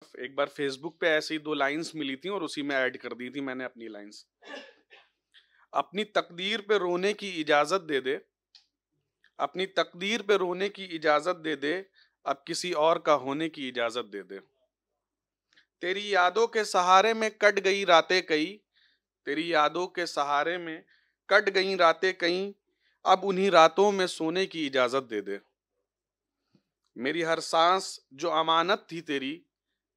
एक बार फेसबुक पे ऐसे ही 2 लाइन्स मिली थी और उसी में ऐड कर दी थी मैंने अपनी लाइन्स। अपनी तकदीर पे रोने की इजाजत दे दे, अपनी तकदीर पे रोने की इजाजत दे दे, अब किसी और का होने की इजाजत दे दे। तेरी यादों के सहारे में कट गई रातें कई, तेरी यादों के सहारे में कट गई रातें कई, अब उन्हीं रातों में सोने की इजाजत दे दे। मेरी हर सांस जो अमानत थी तेरी,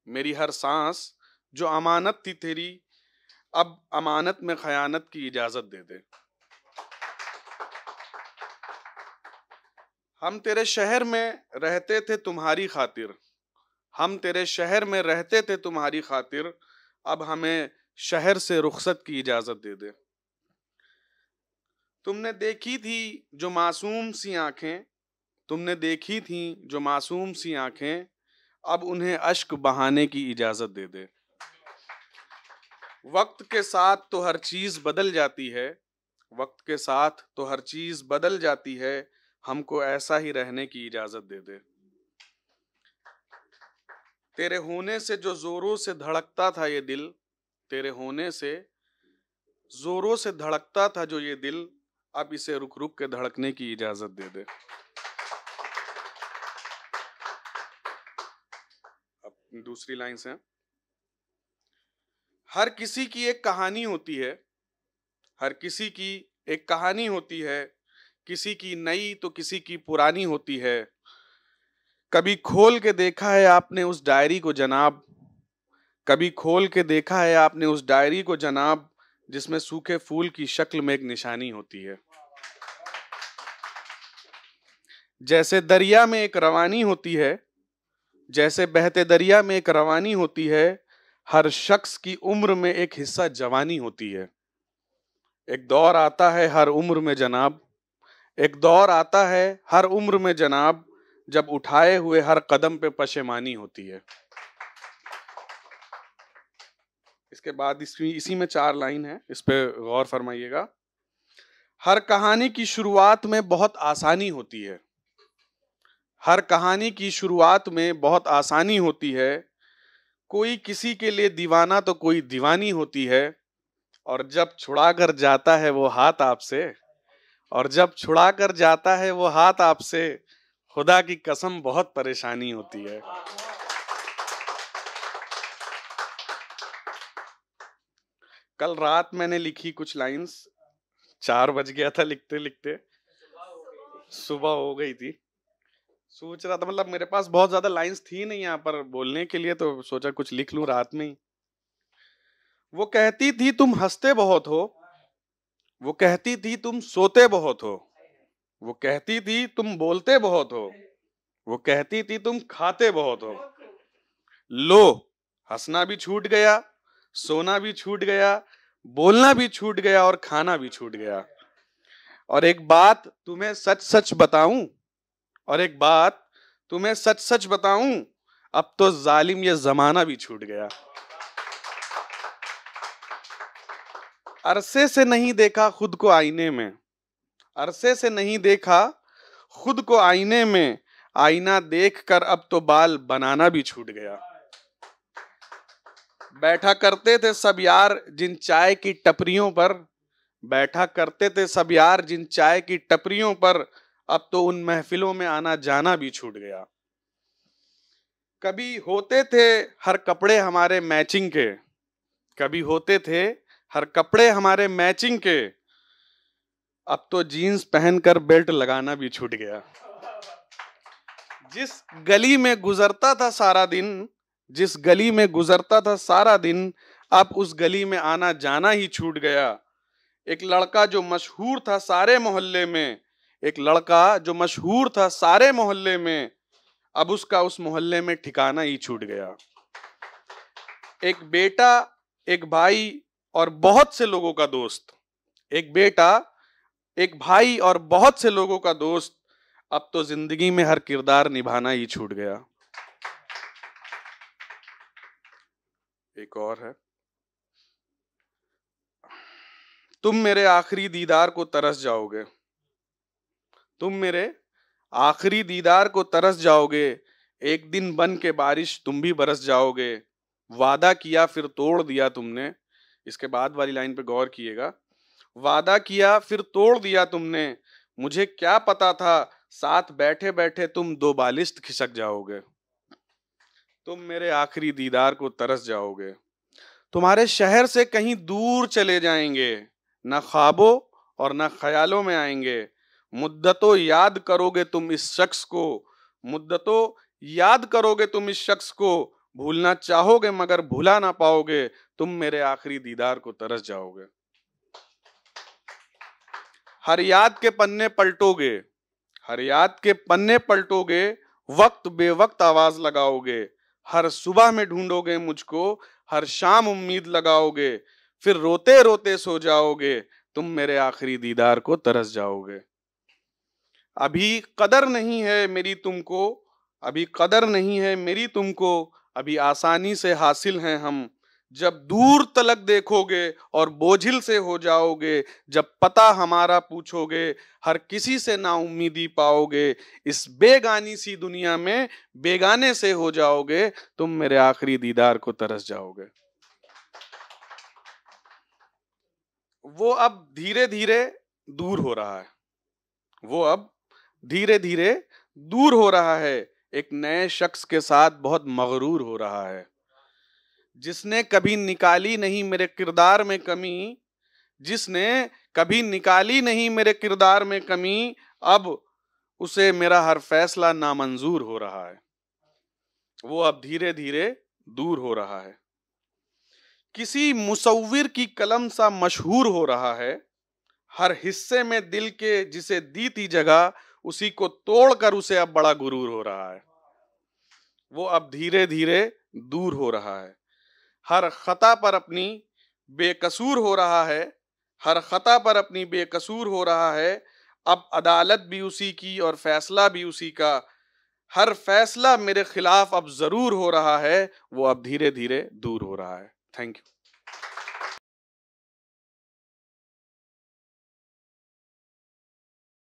मेरी हर सांस जो अमानत थी तेरी, अब अमानत में खयानत की इजाजत दे दे। हम तेरे शहर में रहते थे तुम्हारी खातिर, हम तेरे शहर में रहते थे तुम्हारी खातिर, अब हमें शहर से रुखसत की इजाजत दे दे। तुमने देखी थी जो मासूम सी आंखें, तुमने देखी थी जो मासूम सी आंखें, अब उन्हें अश्क बहाने की इजाजत दे दे। वक्त के साथ तो हर चीज बदल जाती है, वक्त के साथ तो हर चीज बदल जाती है, हमको ऐसा ही रहने की इजाजत दे दे। तेरे होने से जो जोरों से धड़कता था ये दिल, तेरे होने से जोरों से धड़कता था जो ये दिल, अब इसे रुक रुक के धड़कने की इजाजत दे दे। अब दूसरी लाइन्स हैं। हर किसी की एक कहानी होती है, हर किसी की एक कहानी होती है, किसी की नई तो किसी की पुरानी होती है। कभी खोल के देखा है आपने उस डायरी को जनाब, कभी खोल के देखा है आपने उस डायरी को जनाब, जिसमें सूखे फूल की शक्ल में एक निशानी होती है। जैसे दरिया में एक रवानी होती है, जैसे बहते दरिया में एक रवानी होती है, हर शख्स की उम्र में एक हिस्सा जवानी होती है। एक दौर आता है हर उम्र में जनाब, एक दौर आता है हर उम्र में जनाब, जब उठाए हुए हर कदम पे पशेमानी होती है। इसके बाद इसी में 4 लाइन है, इस पे गौर फरमाइएगा। हर कहानी की शुरुआत में बहुत आसानी होती है, हर कहानी की शुरुआत में बहुत आसानी होती है, कोई किसी के लिए दीवाना तो कोई दीवानी होती है, और जब छुड़ा कर जाता है वो हाथ आपसे, और जब छुड़ा कर जाता है वो हाथ आपसे, खुदा की कसम बहुत परेशानी होती है। कल रात मैंने लिखी कुछ लाइंस, 4 बज गया था लिखते लिखते, सुबह हो गई थी। सोच रहा था, मतलब मेरे पास बहुत ज्यादा लाइंस थी नहीं यहाँ पर बोलने के लिए, तो सोचा कुछ लिख लूं रात में ही। वो कहती थी तुम हंसते बहुत हो, वो कहती थी तुम सोते बहुत हो, वो कहती थी तुम बोलते बहुत हो, वो कहती थी तुम खाते बहुत हो। लो, हंसना भी छूट गया, सोना भी छूट गया, बोलना भी छूट गया और खाना भी छूट गया। और एक बात तुम्हें सच सच बताऊं, और एक बात तुम्हें सच सच बताऊं, अब तो जालिम ये जमाना भी छूट गया। अरसे से नहीं देखा खुद को आईने में, अरसे से नहीं देखा खुद को आईने में, आईना देखकर अब तो बाल बनाना भी छूट गया। बैठा करते थे सब यार जिन चाय की टपरियों पर, बैठा करते थे सब यार जिन चाय की टपरियों पर, अब तो उन महफिलों में आना जाना भी छूट गया। कभी होते थे हर कपड़े हमारे मैचिंग के, कभी होते थे हर कपड़े हमारे मैचिंग के, अब तो जीन्स पहनकर बेल्ट लगाना भी छूट गया। जिस गली में गुजरता था सारा दिन, जिस गली में गुजरता था सारा दिन, अब उस गली में आना जाना ही छूट गया। एक लड़का जो मशहूर था सारे मोहल्ले में, एक लड़का जो मशहूर था सारे मोहल्ले में, अब उसका उस मोहल्ले में ठिकाना ही छूट गया। एक बेटा, एक भाई और बहुत से लोगों का दोस्त, एक बेटा, एक भाई और बहुत से लोगों का दोस्त, अब तो जिंदगी में हर किरदार निभाना ही छूट गया। एक और है। तुम मेरे आखिरी दीदार को तरस जाओगे, तुम मेरे आखिरी दीदार को तरस जाओगे, एक दिन बन के बारिश तुम भी बरस जाओगे, वादा किया फिर तोड़ दिया तुमने। इसके बाद वाली लाइन पे गौर किएगा। वादा किया फिर तोड़ दिया तुमने, मुझे क्या पता था साथ बैठे बैठे तुम दो बालिश्त खिसक जाओगे। तुम मेरे आखिरी दीदार को तरस जाओगे। तुम्हारे शहर से कहीं दूर चले जाएंगे, न ख्वाबों और न ख्यालों में आएंगे। मुद्दतों याद करोगे तुम इस शख्स को, मुद्दतों याद करोगे तुम इस शख्स को। भूलना चाहोगे मगर भुला ना पाओगे, तुम मेरे आखिरी दीदार को तरस जाओगे। हर याद के पन्ने पलटोगे, हर याद के पन्ने पलटोगे, वक्त बेवक्त आवाज लगाओगे। हर सुबह में ढूंढोगे मुझको, हर शाम उम्मीद लगाओगे। फिर रोते रोते सो जाओगे, तुम मेरे आखिरी दीदार को तरस जाओगे। अभी कदर नहीं है मेरी तुमको, अभी कदर नहीं है मेरी तुमको, अभी आसानी से हासिल हैं हम। जब दूर तलक देखोगे और बोझिल से हो जाओगे, जब पता हमारा पूछोगे, हर किसी से ना उम्मीदी पाओगे। इस बेगानी सी दुनिया में बेगाने से हो जाओगे, तुम मेरे आखिरी दीदार को तरस जाओगे। वो अब धीरे धीरे दूर हो रहा है, वो अब धीरे धीरे दूर हो रहा है। एक नए शख्स के साथ बहुत मगरूर हो रहा है, जिसने कभी निकाली नहीं मेरे किरदार में कमी, जिसने कभी निकाली नहीं मेरे किरदार में कमी। अब उसे मेरा हर फैसला नामंजूर हो रहा है। वो अब धीरे धीरे दूर हो रहा है। किसी मुसव्विर की कलम सा मशहूर हो रहा है। हर हिस्से में दिल के जिसे दी थी जगह, उसी को तोड़कर उसे अब बड़ा गुरूर हो रहा है। वो अब धीरे धीरे दूर हो रहा है। हर खता पर अपनी बेकसूर हो रहा है, हर खता पर अपनी बेकसूर हो रहा है। अब अदालत भी उसी की और फैसला भी उसी का। हर फैसला मेरे खिलाफ अब जरूर हो रहा है। वो अब धीरे धीरे दूर हो रहा है। Thank you.